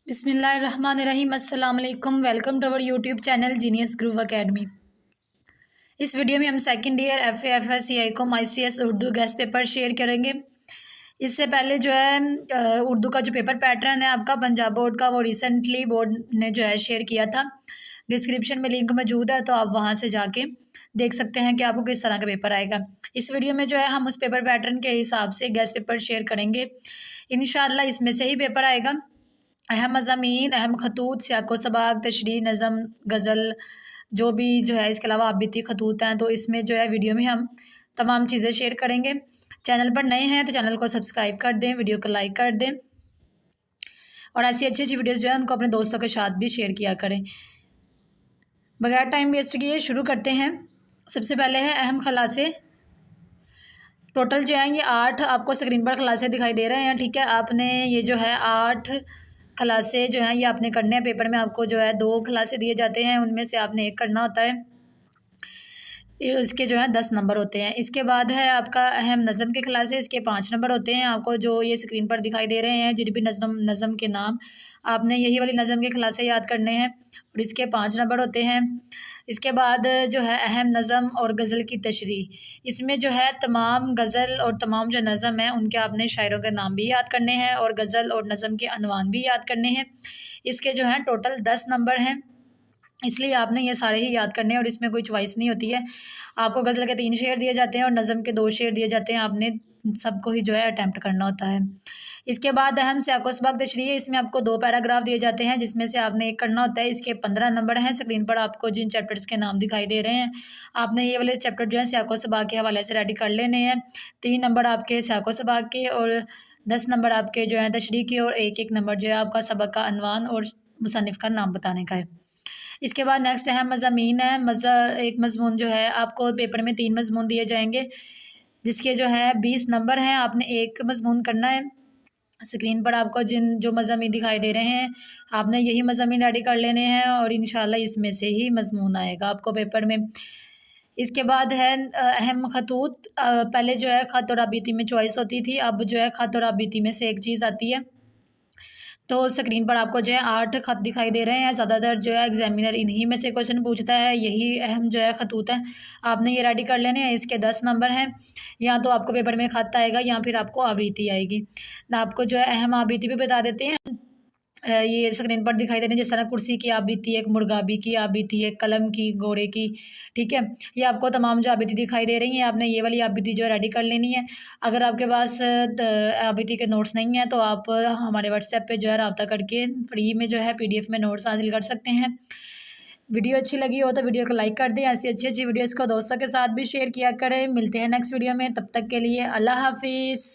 बिस्मिल्लाहिर्रहमानिर्रहीम। अस्सलाम वालेकुम। Welcome to our YouTube channel genius group academy. इस वीडियो में हम second year FA com ICS Urdu guess paper share करेंगे। इससे पहले जो है उर्दू का जो पेपर पैटर्न है आपका पंजाब बोर्ड का, वो रिसेंटली बोर्ड ने जो है शेयर किया था। डिस्क्रिप्शन में लिंक मौजूद है, तो आप वहाँ से जाके देख सकते हैं कि आपको किस तरह का पेपर आएगा। इस वीडियो में जो है हम उस पेपर पैटर्न के हिसाब से गेस्ट पेपर शेयर करेंगे। इंशाल्लाह इसमें से ही पेपर आएगा। अहम मज़ामीन, अहम खतूत, सियाको सबाक, तशरीह, नज़म, गज़ल जो भी जो है, इसके अलावा आबिती खतूत हैं। तो इसमें जो है वीडियो में हम तमाम चीज़ें शेयर करेंगे। चैनल पर नए हैं तो चैनल को सब्सक्राइब कर दें, वीडियो को लाइक कर दें और ऐसी अच्छी अच्छी वीडियोज़ जो है उनको अपने दोस्तों के साथ भी शेयर किया करें। बगैर टाइम वेस्ट किए शुरू करते हैं। सबसे पहले है अहम खलासे। टोटल जो है ये 8 आपको स्क्रीन पर खलासे दिखाई दे रहे हैं, ठीक है। आपने ये जो है 8 खलासे जो हैं ये आपने करने हैं। पेपर में आपको जो है 2 खलासे दिए जाते हैं, उनमें से आपने एक करना होता है। इसके जो है 10 नंबर होते हैं। इसके बाद है आपका अहम नज़म के खलासे, इसके 5 नंबर होते हैं। आपको जो ये स्क्रीन पर दिखाई दे रहे हैं जिन भी नज़म के नाम, आपने यही वाली नज़म के खलासे याद करने हैं और इसके 5 नंबर होते हैं। इसके बाद जो है अहम नज़म और गज़ल की तशरीह, इसमें जो है तमाम गज़ल और तमाम जो नज़म हैं उनके आपने शायरों के नाम भी याद करने हैं और गज़ल और नज़म के अनवान भी याद करने हैं। इसके जो हैं टोटल 10 नंबर हैं, इसलिए आपने ये सारे ही याद करने हैं और इसमें कोई चॉइस नहीं होती है। आपको गज़ल के 3 शेर दिए जाते हैं और नज़म के 2 शेर दिए जाते हैं, आपने सबको ही जो है अटैम्प्ट करना होता है। इसके बाद अहम सियाको सबाक तशरीह, इसमें आपको 2 पैराग्राफ दिए जाते हैं जिसमें से आपने एक करना होता है। इसके 15 नंबर हैं। स्क्रीन पर आपको जिन चैप्टर्स के नाम दिखाई दे रहे हैं, आपने ये वाले चैप्टर जो है सियाको सबाक के हवाले से रेडी कर लेने हैं। 3 नंबर आपके सियाको सबाक के और 10 नंबर आपके जो है तशरीह के और एक नंबर जो है आपका सबक का अनवान और मुसन्निफ़ का नाम बताने का है। इसके बाद नेक्स्ट अहम मज़ामीन है। एक मज़मून जो है आपको पेपर में 3 मज़मून दिए जाएंगे जिसके जो है 20 नंबर हैं। आपने एक मज़मून करना है। स्क्रीन पर आपको जिन जो मज़ामीन दिखाई दे रहे हैं, आपने यही मज़ामीन रेडी कर लेने हैं और इंशाल्लाह इसमें से ही मज़मून आएगा आपको पेपर में। इसके बाद है अहम खतूत। पहले जो है ख़त और आबिती में चॉइस होती थी, अब जो है ख़त और आबिती में से एक चीज़ आती है। तो स्क्रीन पर आपको जो है 8 ख़त दिखाई दे रहे हैं। ज़्यादातर जो है एग्जामिनर इन्हीं में से क्वेश्चन पूछता है, यही अहम जो है खतूत हैं, आपने ये रेडी कर लेने हैं। इसके 10 नंबर हैं। या तो आपको पेपर में ख़त आएगा या फिर आपको आबिती आएगी। आपको जो है अहम आबिती भी बता देते हैं। ये स्क्रीन पर दिखाई दे रही है जिस तरह कुर्सी की आबिती, एक मुर्गाबी की आबिती, एक कलम की, घोड़े की, ठीक है। ये आपको तमाम जो आबिती दिखाई दे रही हैं, आपने ये वाली आबिती जो है रेडी कर लेनी है। अगर आपके पास आबिती के नोट्स नहीं हैं तो आप हमारे व्हाट्सएप पे जो है रब्ता करके फ्री में जो है PDF में नोट्स हासिल कर सकते हैं। वीडियो अच्छी लगी हो तो वीडियो को लाइक कर दें। ऐसी अच्छी अच्छी वीडियोज़ को दोस्तों के साथ भी शेयर किया करें। मिलते हैं नेक्स्ट वीडियो में, तब तक के लिए अल्लाह हाफिज़।